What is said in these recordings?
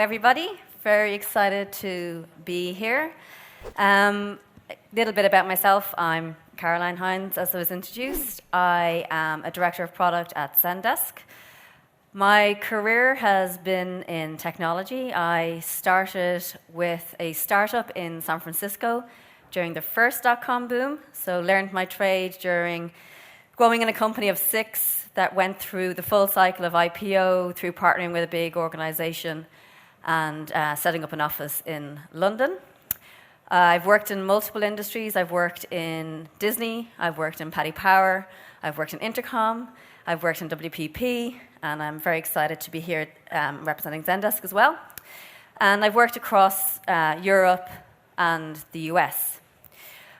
everybody. Very excited to be here. A little bit about myself. I'm Caroline Hynes, as I was introduced. I am a director of product at Zendesk. My career has been in technology. I started with a startup in San Francisco during the first dot-com boom, so learned my trade during growing in a company of 6 that went through the full cycle of IPO, through partnering with a big organization and setting up an office in London. I've worked in multiple industries. I've worked in Disney, I've worked in Paddy Power, I've worked in Intercom, I've worked in WPP, and I'm very excited to be here representing Zendesk as well. And I've worked across Europe and the US.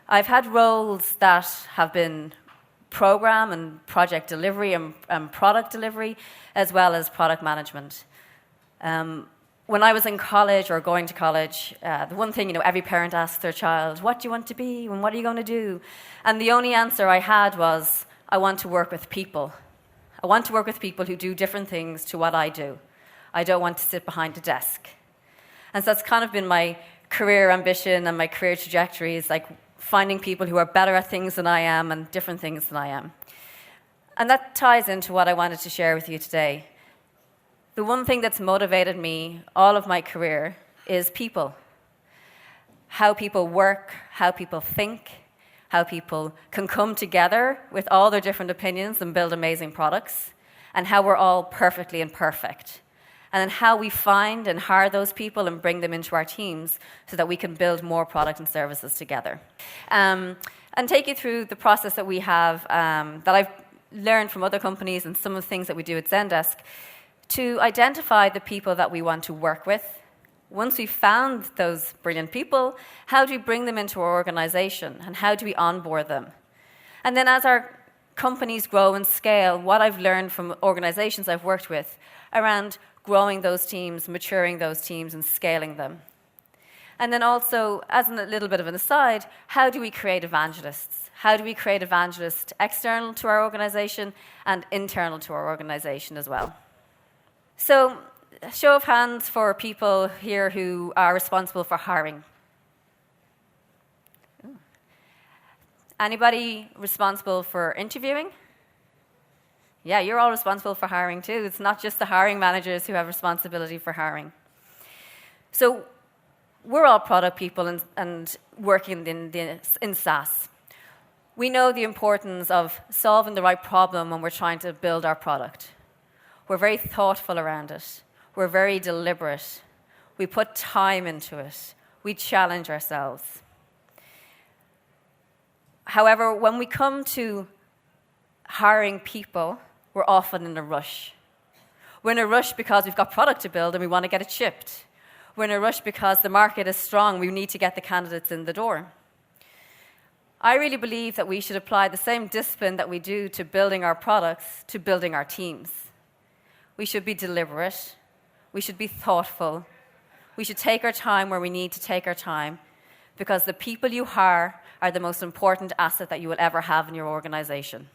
I've had roles that have been program and project delivery and product delivery, as well as product management. When I was in college or going to college, the one thing, every parent asks their child, what do you want to be and what are you going to do? And the only answer I had was, I want to work with people. I want to work with people who do different things to what I do. I don't want to sit behind a desk. And so that's kind of been my career ambition and my career trajectory, is like finding people who are better at things than I am and different things than I am. And that ties into what I wanted to share with you today. The one thing that's motivated me all of my career is people. How people work, how people think, how people can come together with all their different opinions and build amazing products, and how we're all perfectly imperfect. And then how we find and hire those people and bring them into our teams so that we can build more product and services together. And take you through the process that we have, that I've learned from other companies and some of the things that we do at Zendesk, to identify the people that we want to work with. Once we've found those brilliant people, how do we bring them into our organization and how do we onboard them? And then as our companies grow and scale, what I've learned from organizations I've worked with around growing those teams, maturing those teams, and scaling them. And then also, as a little bit of an aside, how do we create evangelists? How do we create evangelists external to our organization and internal to our organization as well? So, show of hands for people here who are responsible for hiring. Anybody responsible for interviewing? Yeah, you're all responsible for hiring too. It's not just the hiring managers who have responsibility for hiring. So we're all product people and working in SaaS. We know the importance of solving the right problem when we're trying to build our product. We're very thoughtful around it. We're very deliberate. We put time into it. We challenge ourselves. However, when we come to hiring people, we're often in a rush. We're in a rush because we've got product to build and we want to get it shipped. We're in a rush because the market is strong. We need to get the candidates in the door. I really believe that we should apply the same discipline that we do to building our products to building our teams. We should be deliberate. We should be thoughtful. We should take our time where we need to take our time, because the people you hire are the most important asset that you will ever have in your organization.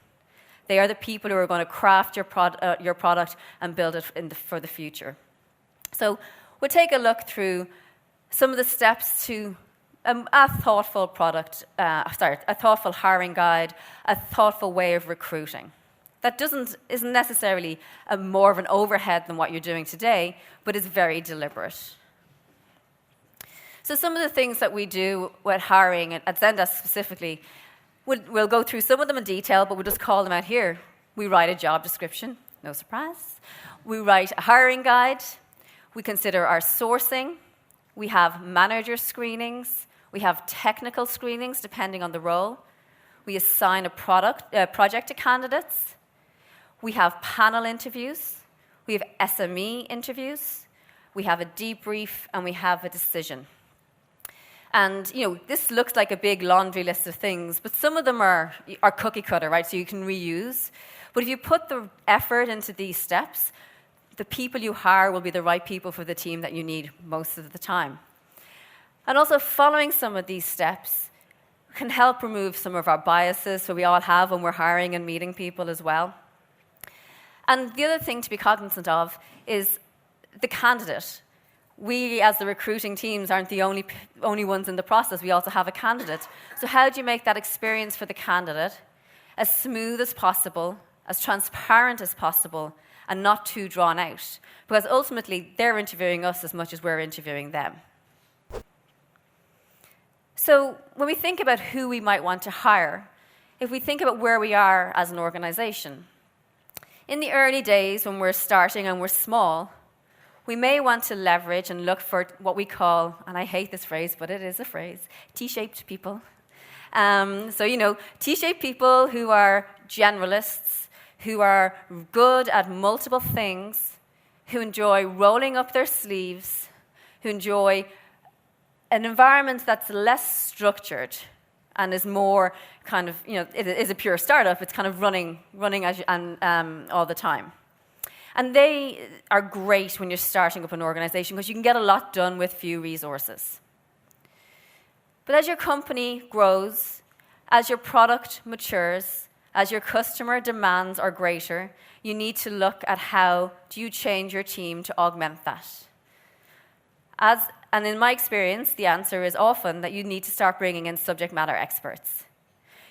They are the people who are going to craft your product and build it for the future. So we'll take a look through some of the steps to a thoughtful a thoughtful hiring guide, a thoughtful way of recruiting. That isn't necessarily more of an overhead than what you're doing today, but is very deliberate. So some of the things that we do with hiring at Zendesk specifically, we'll go through some of them in detail, but we'll just call them out here. We write a job description, no surprise. We write a hiring guide. We consider our sourcing. We have manager screenings. We have technical screenings, depending on the role. We assign a project to candidates. We have panel interviews. We have SME interviews. We have a debrief, and we have a decision. And, this looks like a big laundry list of things, but some of them are cookie cutter, right? So you can reuse. But if you put the effort into these steps, the people you hire will be the right people for the team that you need most of the time. And also following some of these steps can help remove some of our biases, so we all have when we're hiring and meeting people as well. And the other thing to be cognizant of is the candidate. we, as the recruiting teams, aren't the only ones in the process. We also have a candidate. So how do you make that experience for the candidate as smooth as possible, as transparent as possible, and not too drawn out? Because ultimately, they're interviewing us as much as we're interviewing them. So when we think about who we might want to hire, if we think about where we are as an organization, in the early days when we're starting and we're small, we may want to leverage and look for what we call, and I hate this phrase, but it is a phrase, T-shaped people. T-shaped people who are generalists, who are good at multiple things, who enjoy rolling up their sleeves, who enjoy an environment that's less structured and is more kind of, it is a pure startup. It's kind of running all the time. And they are great when you're starting up an organization because you can get a lot done with few resources. But as your company grows, as your product matures, as your customer demands are greater, you need to look at how do you change your team to augment that. And in my experience, the answer is often that you need to start bringing in subject matter experts.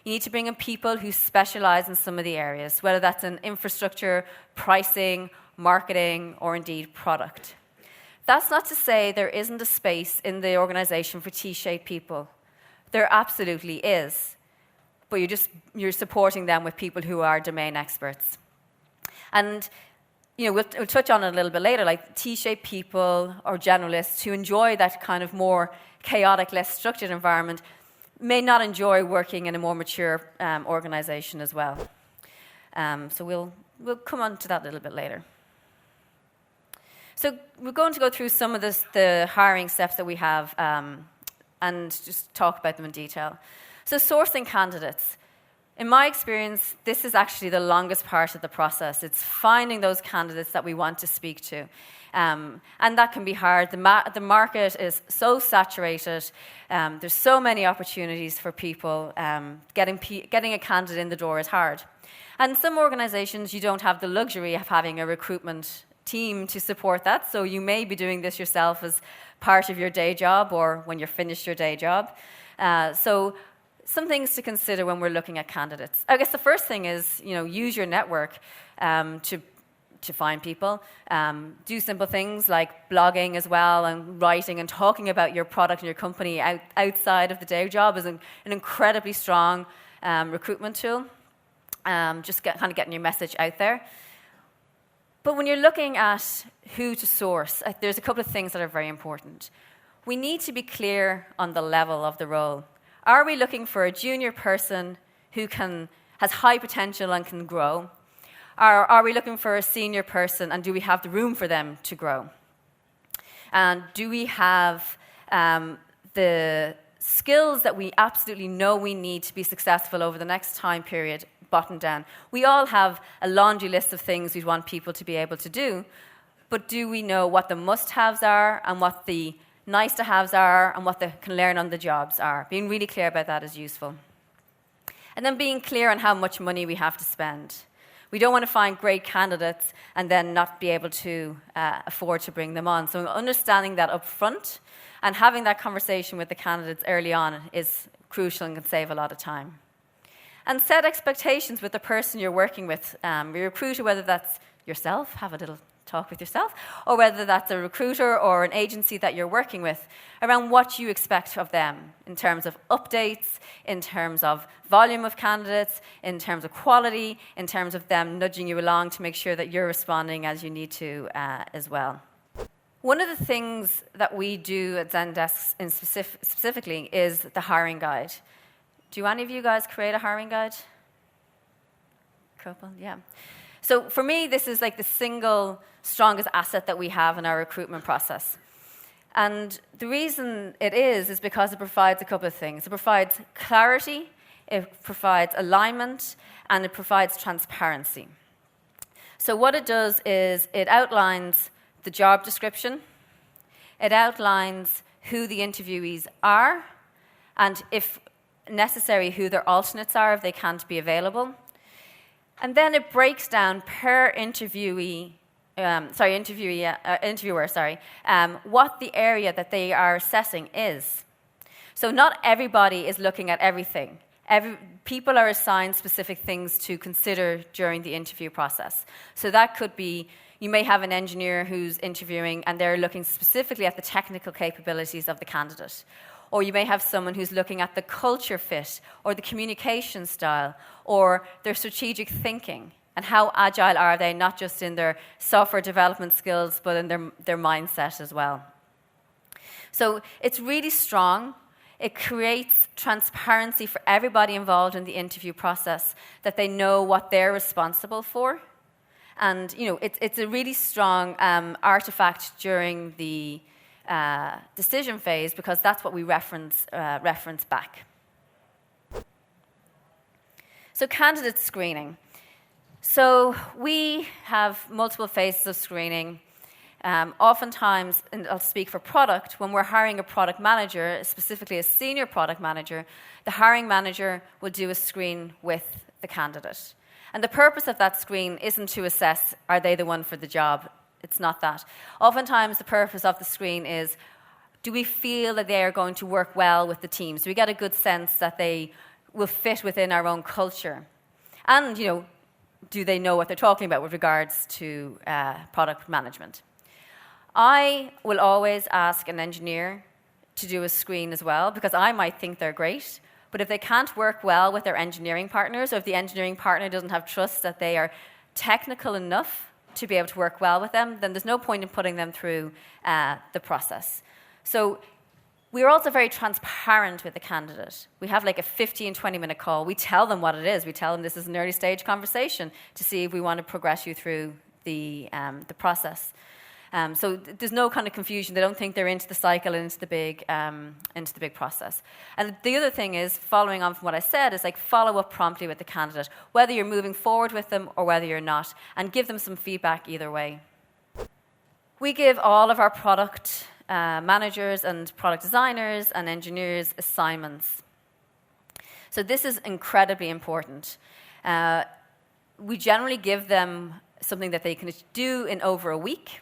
You need to bring in people who specialize in some of the areas, whether that's in infrastructure, pricing, marketing, or indeed product. That's not to say there isn't a space in the organization for T-shaped people. There absolutely is. But you're supporting them with people who are domain experts. And we'll touch on it a little bit later, like T-shaped people or generalists who enjoy that kind of more chaotic, less structured environment may not enjoy working in a more mature organization as well. So we'll come on to that a little bit later. So we're going to go through some of the hiring steps that we have and just talk about them in detail. So sourcing candidates. In my experience, this is actually the longest part of the process. It's finding those candidates that we want to speak to. And that can be hard. The market is so saturated. There's so many opportunities for people. Getting a candidate in the door is hard. And some organizations, you don't have the luxury of having a recruitment team to support that. So you may be doing this yourself as part of your day job or when you're finished your day job. So some things to consider when we're looking at candidates. I guess the first thing is, use your network to find people. Do simple things like blogging as well and writing and talking about your product and your company outside of the day job is an incredibly strong recruitment tool. Just getting your message out there. But when you're looking at who to source, there's a couple of things that are very important. We need to be clear on the level of the role. Are we looking for a junior person who has high potential and can grow? Or are we looking for a senior person, and do we have the room for them to grow? And do we have the skills that we absolutely know we need to be successful over the next time period buttoned down? We all have a laundry list of things we want people to be able to do, but do we know what the must-haves are and what the nice-to-haves are and what they can learn on the jobs are? Being really clear about that is useful. And then being clear on how much money we have to spend. We don't want to find great candidates and then not be able to afford to bring them on. So understanding that up front and having that conversation with the candidates early on is crucial and can save a lot of time. And set expectations with the person you're working with. Your recruiter, whether that's yourself, have a little talk with yourself, or whether that's a recruiter or an agency that you're working with, around what you expect of them in terms of updates, in terms of volume of candidates, in terms of quality, in terms of them nudging you along to make sure that you're responding as you need to as well. One of the things that we do at Zendesk specifically is the hiring guide. Do any of you guys create a hiring guide? Couple, yeah. So for me, this is like the single strongest asset that we have in our recruitment process. And the reason it is because it provides a couple of things. It provides clarity, it provides alignment, and it provides transparency. So what it does is it outlines the job description, it outlines who the interviewees are, and if necessary, who their alternates are if they can't be available. And then it breaks down per interviewee what the area that they are assessing is. So not everybody is looking at everything. People are assigned specific things to consider during the interview process. So that could be, you may have an engineer who's interviewing and they're looking specifically at the technical capabilities of the candidate. Or you may have someone who's looking at the culture fit or the communication style or their strategic thinking and how agile are they, not just in their software development skills, but in their mindset as well. So it's really strong. It creates transparency for everybody involved in the interview process, that they know what they're responsible for. And it's a really strong artifact during the decision phase, because that's what we reference back. So candidate screening. So we have multiple phases of screening. Oftentimes, and I'll speak for product, when we're hiring a product manager, specifically a senior product manager, the hiring manager will do a screen with the candidate. And the purpose of that screen isn't to assess, are they the one for the job? It's not that. Oftentimes, the purpose of the screen is, do we feel that they are going to work well with the team? So we get a good sense that they will fit within our own culture. And, do they know what they're talking about with regards to product management? I will always ask an engineer to do a screen as well, because I might think they're great, but if they can't work well with their engineering partners, or if the engineering partner doesn't have trust that they are technical enough to be able to work well with them, then there's no point in putting them through the process. So we're also very transparent with the candidate. We have like a 15, 20-minute call. We tell them what it is. We tell them this is an early stage conversation to see if we want to progress you through the process. So there's no kind of confusion. They don't think they're into the cycle and into the big process. And the other thing is, following on from what I said, is like follow up promptly with the candidate, whether you're moving forward with them or whether you're not, and give them some feedback either way. We give all of our product managers and product designers and engineers assignments. So this is incredibly important. We generally give them something that they can do in over a week.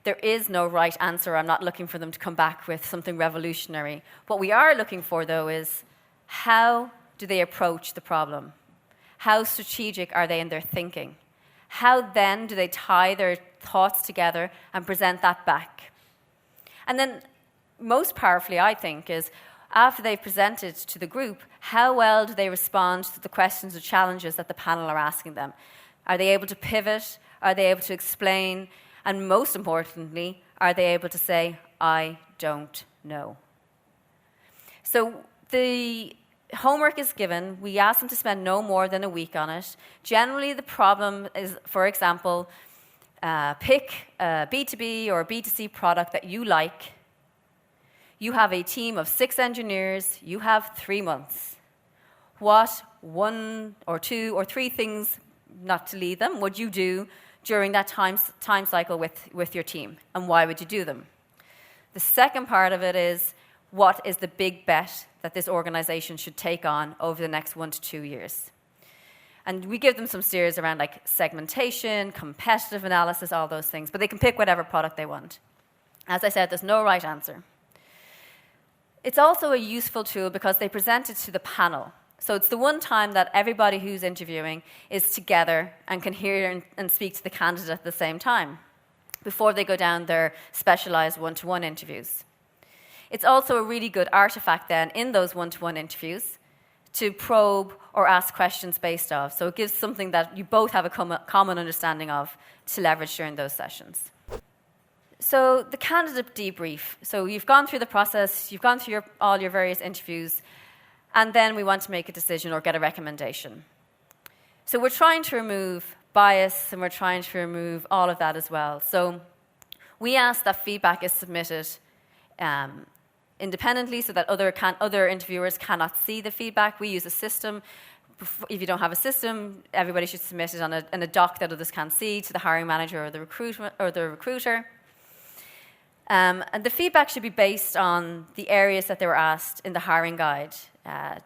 There is no right answer. I'm not looking for them to come back with something revolutionary. What we are looking for, though, is how do they approach the problem? How strategic are they in their thinking? How then do they tie their thoughts together and present that back? And then, most powerfully, I think, is after they've presented to the group, how well do they respond to the questions or challenges that the panel are asking them? Are they able to pivot? Are they able to explain? And most importantly, are they able to say, I don't know? So the homework is given. We ask them to spend no more than a week on it. Generally, the problem is, for example, pick a B2B or a B2C product that you like. You have a team of 6 engineers. You have 3 months. What 1 or 2 or 3 things, not to lead them, would you do during that time cycle with your team, and why would you do them? The second part of it is, what is the big bet that this organization should take on over the next 1 to 2 years? And we give them some steers around like segmentation, competitive analysis, all those things, but they can pick whatever product they want. As I said, there's no right answer. It's also a useful tool because they present it to the panel. So it's the one time that everybody who's interviewing is together and can hear and speak to the candidate at the same time before they go down their specialized one-to-one interviews. It's also a really good artifact then in those one-to-one interviews to probe or ask questions based off. So it gives something that you both have a common understanding of to leverage during those sessions. So the candidate debrief. So you've gone through the process, you've gone through all your various interviews, and then we want to make a decision or get a recommendation. So we're trying to remove bias, and we're trying to remove all of that as well. So we ask that feedback is submitted independently so that other interviewers cannot see the feedback. We use a system. If you don't have a system, everybody should submit it on a doc that others can see to the hiring manager or the recruiter. And the feedback should be based on the areas that they were asked in the hiring guide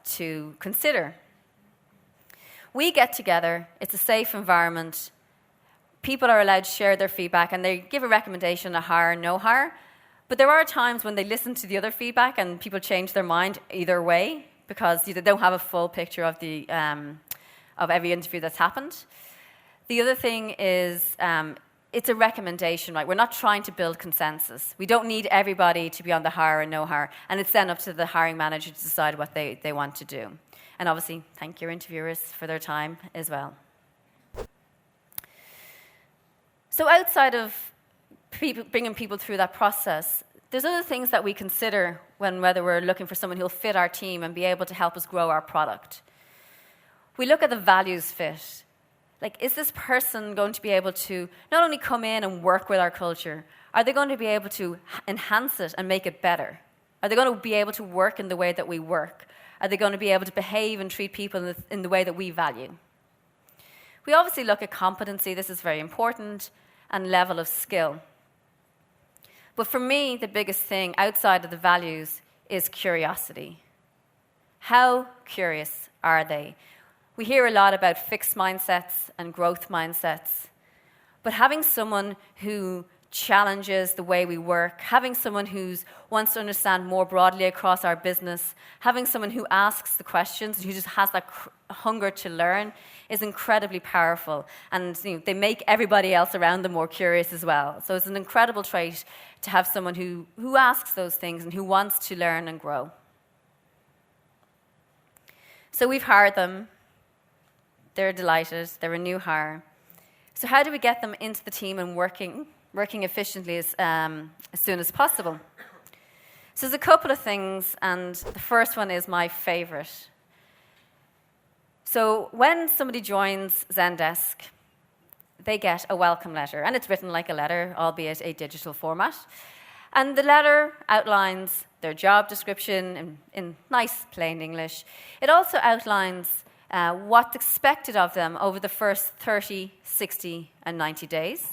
to consider. We get together, it's a safe environment. people are allowed to share their feedback, and they give a recommendation, a hire, no hire. But there are times when they listen to the other feedback and people change their mind either way because they don't have a full picture of of every interview that's happened. The other thing is it's a recommendation, right? We're not trying to build consensus. We don't need everybody to be on the hire and no hire, and it's then up to the hiring manager to decide what they want to do. And obviously, thank your interviewers for their time as well. So outside of bringing people through that process, there's other things that we consider whether we're looking for someone who'll fit our team and be able to help us grow our product. We look at the values fit. Like, is this person going to be able to not only come in and work with our culture, are they going to be able to enhance it and make it better? Are they going to be able to work in the way that we work? Are they going to be able to behave and treat people in the way that we value? We obviously look at competency, this is very important, and level of skill. But for me, the biggest thing outside of the values is curiosity. How curious are they? We hear a lot about fixed mindsets and growth mindsets, but having someone who challenges the way we work, having someone who wants to understand more broadly across our business, having someone who asks the questions, who just has that hunger to learn, is incredibly powerful. And they make everybody else around them more curious as well. So it's an incredible trait to have someone who asks those things and who wants to learn and grow. So we've hired them. They're delighted. They're a new hire. So how do we get them into the team and working efficiently as soon as possible? So there's a couple of things, and the first one is my favorite. So when somebody joins Zendesk, they get a welcome letter, and it's written like a letter, albeit a digital format. And the letter outlines their job description in nice, plain English. It also outlines what's expected of them over the first 30, 60, and 90 days.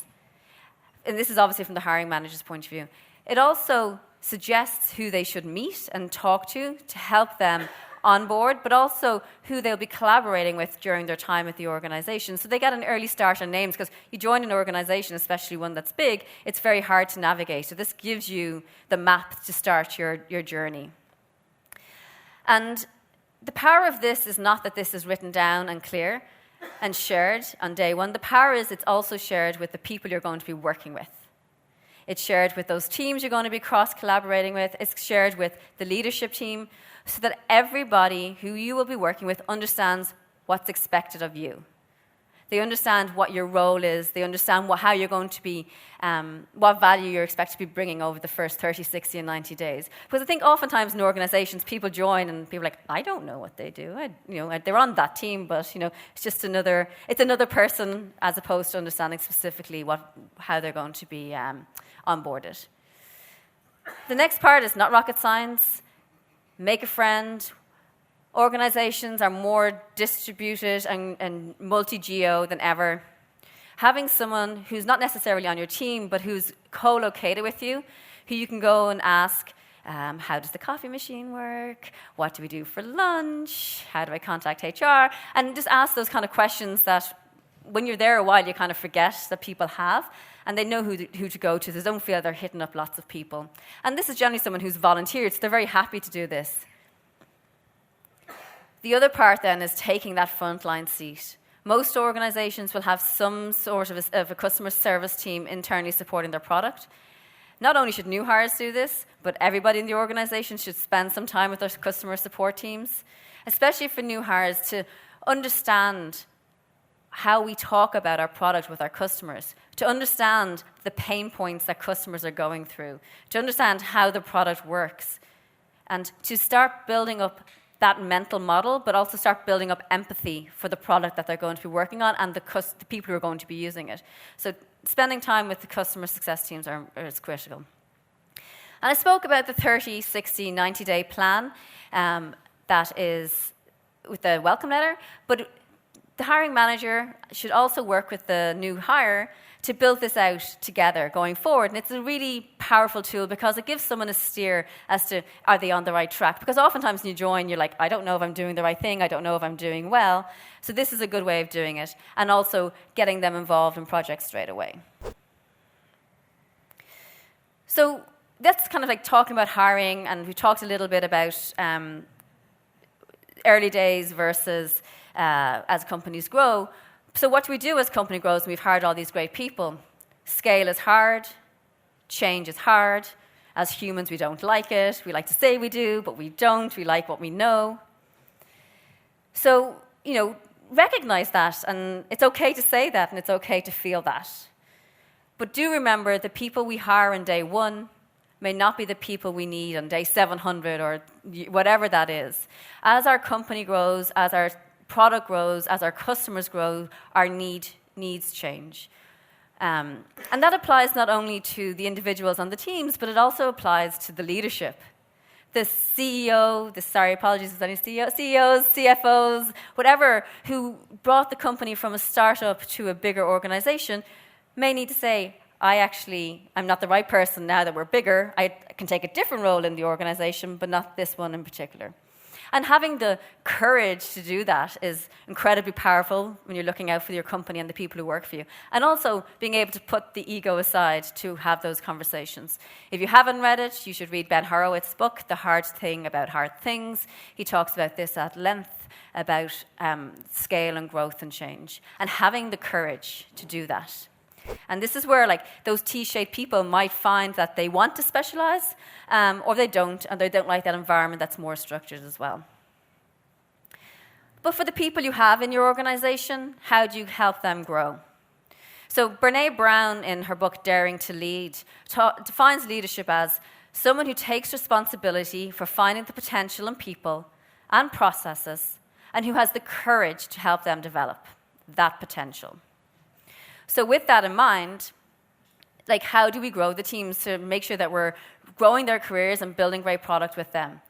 And this is obviously from the hiring manager's point of view. It also suggests who they should meet and talk to help them on board, but also who they'll be collaborating with during their time at the organization. So they get an early start on names, because you join an organization, especially one that's big, it's very hard to navigate. So this gives you the map to start your journey. And the power of this is not that this is written down and clear and shared on day one. The power is it's also shared with the people you're going to be working with. It's shared with those teams you're going to be cross-collaborating with. It's shared with the leadership team, so that everybody who you will be working with understands what's expected of you. They understand what your role is. They understand how you're going to be, what value you're expected to be bringing over the first 30, 60, and 90 days. Because I think oftentimes in organizations, people join and people are like, I don't know what they do. They're on that team, but it's just another person, as opposed to understanding specifically how they're going to be onboarded. The next part is not rocket science. Make a friend. Organizations are more distributed and multi-geo than ever. Having someone who's not necessarily on your team, but who's co-located with you, who you can go and ask, how does the coffee machine work? What do we do for lunch? How do I contact HR? And just ask those kind of questions that when you're there a while, you kind of forget that people have. And they know who to go to. They don't feel they're hitting up lots of people. And this is generally someone who's volunteered, so they're very happy to do this. The other part then is taking that frontline seat. Most organizations will have some sort of a customer service team internally supporting their product. Not only should new hires do this, but everybody in the organization should spend some time with their customer support teams, especially for new hires, to understand how we talk about our product with our customers, to understand the pain points that customers are going through, to understand how the product works, and to start building up that mental model, but also start building up empathy for the product that they're going to be working on and the people who are going to be using it. So spending time with the customer success teams is critical. And I spoke about the 30, 60, 90-day plan that is with the welcome letter, but the hiring manager should also work with the new hire to build this out together going forward. And it's a really powerful tool because it gives someone a steer as to, are they on the right track? Because oftentimes when you join, you're like, I don't know if I'm doing the right thing. I don't know if I'm doing well. So this is a good way of doing it. And also getting them involved in projects straight away. So that's kind of like talking about hiring. And we talked a little bit about early days versus as companies grow. So what do we do as company grows? And we've hired all these great people. Scale is hard. Change is hard. As humans, we don't like it. We like to say we do, but we don't. We like what we know. So, recognize that. And it's okay to say that, and it's okay to feel that. But do remember the people we hire on day 1 may not be the people we need on day 700 or whatever that is. As our company grows, as our product grows, as our customers grow, our needs change. And that applies not only to the individuals on the teams, but it also applies to the leadership. The CEO, apologies if there's any CEOs, CFOs, whatever, who brought the company from a startup to a bigger organization may need to say, I'm not the right person now that we're bigger. I can take a different role in the organization, but not this one in particular. And having the courage to do that is incredibly powerful when you're looking out for your company and the people who work for you. And also being able to put the ego aside to have those conversations. If you haven't read it, you should read Ben Horowitz's book, The Hard Thing About Hard Things. He talks about this at length, about scale and growth and change. And having the courage to do that. And this is where those T-shaped people might find that they want to specialize or they don't, and they don't like that environment that's more structured as well. But for the people you have in your organization, how do you help them grow? So Brené Brown, in her book Daring to Lead, defines leadership as someone who takes responsibility for finding the potential in people and processes and who has the courage to help them develop that potential. So with that in mind, how do we grow the teams to make sure that we're growing their careers and building great product with them?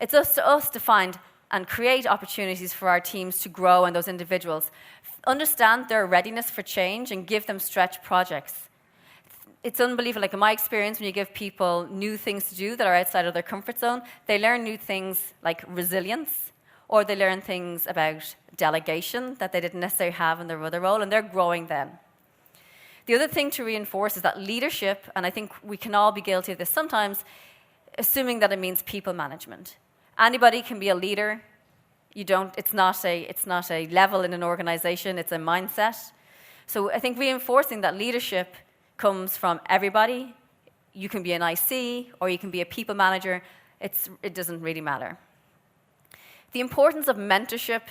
It's up to us to find and create opportunities for our teams to grow and those individuals. Understand their readiness for change and give them stretch projects. It's unbelievable. In my experience, when you give people new things to do that are outside of their comfort zone, they learn new things like resilience, or they learn things about delegation that they didn't necessarily have in their other role, and they're growing then. The other thing to reinforce is that leadership, and I think we can all be guilty of this sometimes, assuming that it means people management. Anybody can be a leader. It's not a level in an organization, it's a mindset. So I think reinforcing that leadership comes from everybody. You can be an IC or you can be a people manager. It doesn't really matter. The importance of mentorship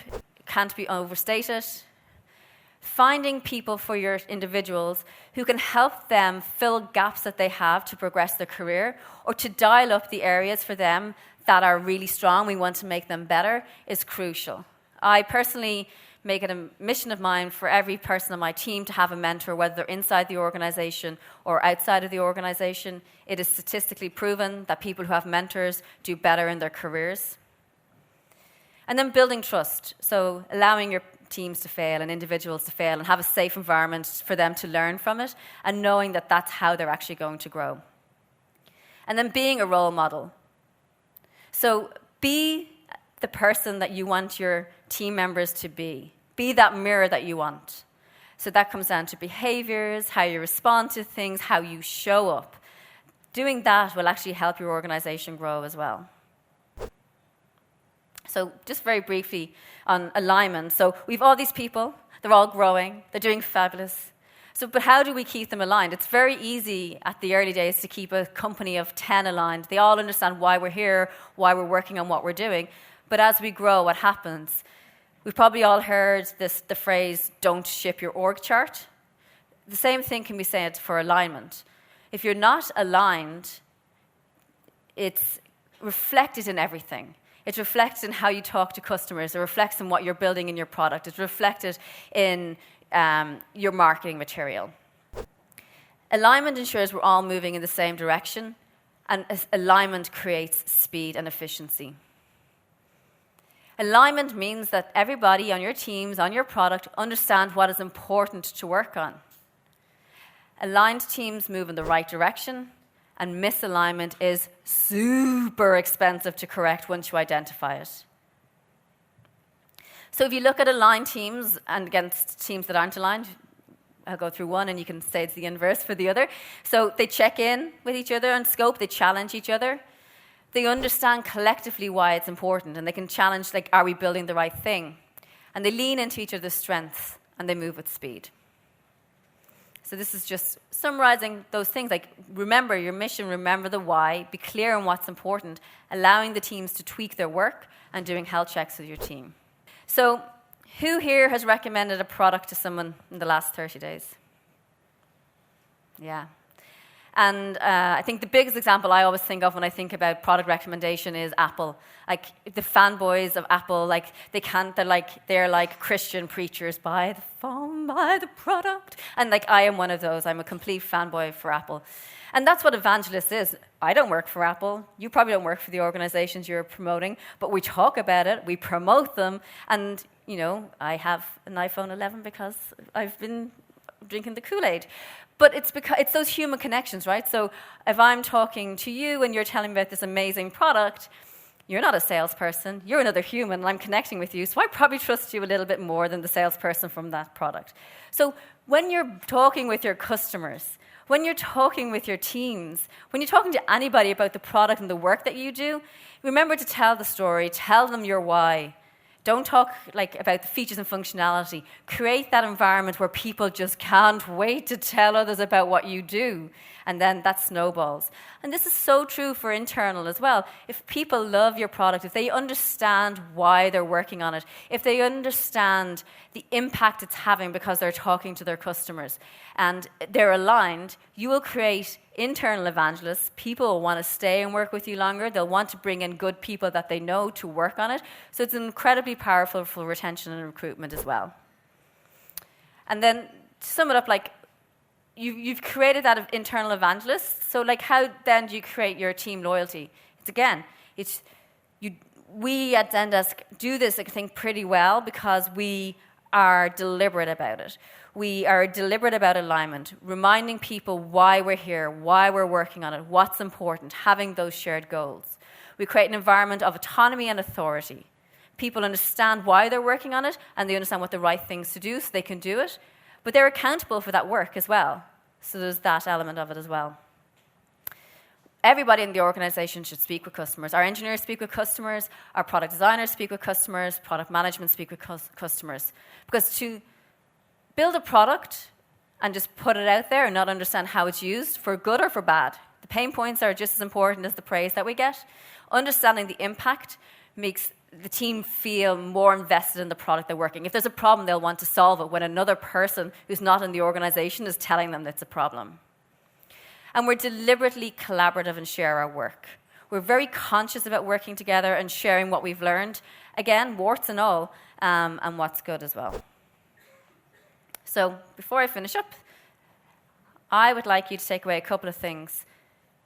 can't be overstated. Finding people for your individuals who can help them fill gaps that they have to progress their career or to dial up the areas for them that are really strong, we want to make them better, is crucial. I personally make it a mission of mine for every person on my team to have a mentor, whether they're inside the organization or outside of the organization. It is statistically proven that people who have mentors do better in their careers. And then building trust, so allowing your teams to fail and individuals to fail and have a safe environment for them to learn from it and knowing that that's how they're actually going to grow. And then being a role model. So be the person that you want your team members to be. Be that mirror that you want. So that comes down to behaviors, how you respond to things, how you show up. Doing that will actually help your organization grow as well. So just very briefly on alignment. So we've all these people. They're all growing. They're doing fabulous. But how do we keep them aligned? It's very easy at the early days to keep a company of 10 aligned. They all understand why we're here, why we're working on what we're doing. But as we grow, what happens? We've probably all heard the phrase, don't ship your org chart. The same thing can be said for alignment. If you're not aligned, it's reflected in everything. It reflects in how you talk to customers. It reflects in what you're building in your product. It's reflected in your marketing material. Alignment ensures we're all moving in the same direction, and alignment creates speed and efficiency. Alignment means that everybody on your teams, on your product, understand what is important to work on. Aligned teams move in the right direction, and misalignment is super expensive to correct once you identify it. So if you look at aligned teams and against teams that aren't aligned, I'll go through one and you can say it's the inverse for the other. So they check in with each other on scope, they challenge each other. They understand collectively why it's important, and they can challenge, like, are we building the right thing? And they lean into each other's strengths, and they move with speed. So this is just summarizing those things, like remember your mission, remember the why, be clear on what's important, allowing the teams to tweak their work, and doing health checks with your team. So who here has recommended a product to someone in the last 30 days? Yeah. And I think the biggest example I always think of when I think about product recommendation is Apple. Like the fanboys of Apple, like they're like Christian preachers, buy the phone, buy the product. And like I am one of those. I'm a complete fanboy for Apple. And that's what evangelist is. I don't work for Apple. You probably don't work for the organizations you're promoting, but we talk about it, we promote them, and you know, I have an iPhone 11 because I've been drinking the Kool-Aid. But it's because it's those human connections, right? So if I'm talking to you and you're telling me about this amazing product, you're not a salesperson, you're another human, and I'm connecting with you, so I probably trust you a little bit more than the salesperson from that product. So when you're talking with your customers, when you're talking with your teams, when you're talking to anybody about the product and the work that you do, remember to tell the story, tell them your why. Don't talk about the features and functionality. Create that environment where people just can't wait to tell others about what you do. And then that snowballs. And this is so true for internal as well. If people love your product, if they understand why they're working on it, if they understand the impact it's having because they're talking to their customers, and they're aligned, you will create internal evangelists. People will want to stay and work with you longer. They'll want to bring in good people that they know to work on it. So it's incredibly powerful for retention and recruitment as well. And then to sum it up, you've created that internal evangelist. So how then do you create your team loyalty? We at Zendesk do this, I think, pretty well because we are deliberate about it. We are deliberate about alignment, reminding people why we're here, why we're working on it, what's important, having those shared goals. We create an environment of autonomy and authority. People understand why they're working on it, and they understand what the right things to do so they can do it. But they're accountable for that work as well. So there's that element of it as well. Everybody in the organization should speak with customers. Our engineers speak with customers, our product designers speak with customers, product management speak with customers. Because to build a product and just put it out there and not understand how it's used, for good or for bad, the pain points are just as important as the praise that we get. Understanding the impact makes the team feel more invested in the product they're working. If there's a problem, they'll want to solve it when another person who's not in the organization is telling them it's a problem. And we're deliberately collaborative and share our work. We're very conscious about working together and sharing what we've learned. Again, warts and all, and what's good as well. So before I finish up, I would like you to take away a couple of things.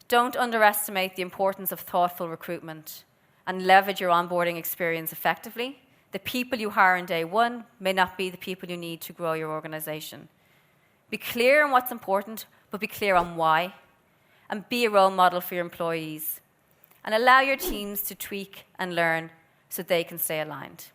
Don't underestimate the importance of thoughtful recruitment and leverage your onboarding experience effectively. The people you hire on day one may not be the people you need to grow your organization. Be clear on what's important, but be clear on why. And be a role model for your employees. And allow your teams to tweak and learn so they can stay aligned.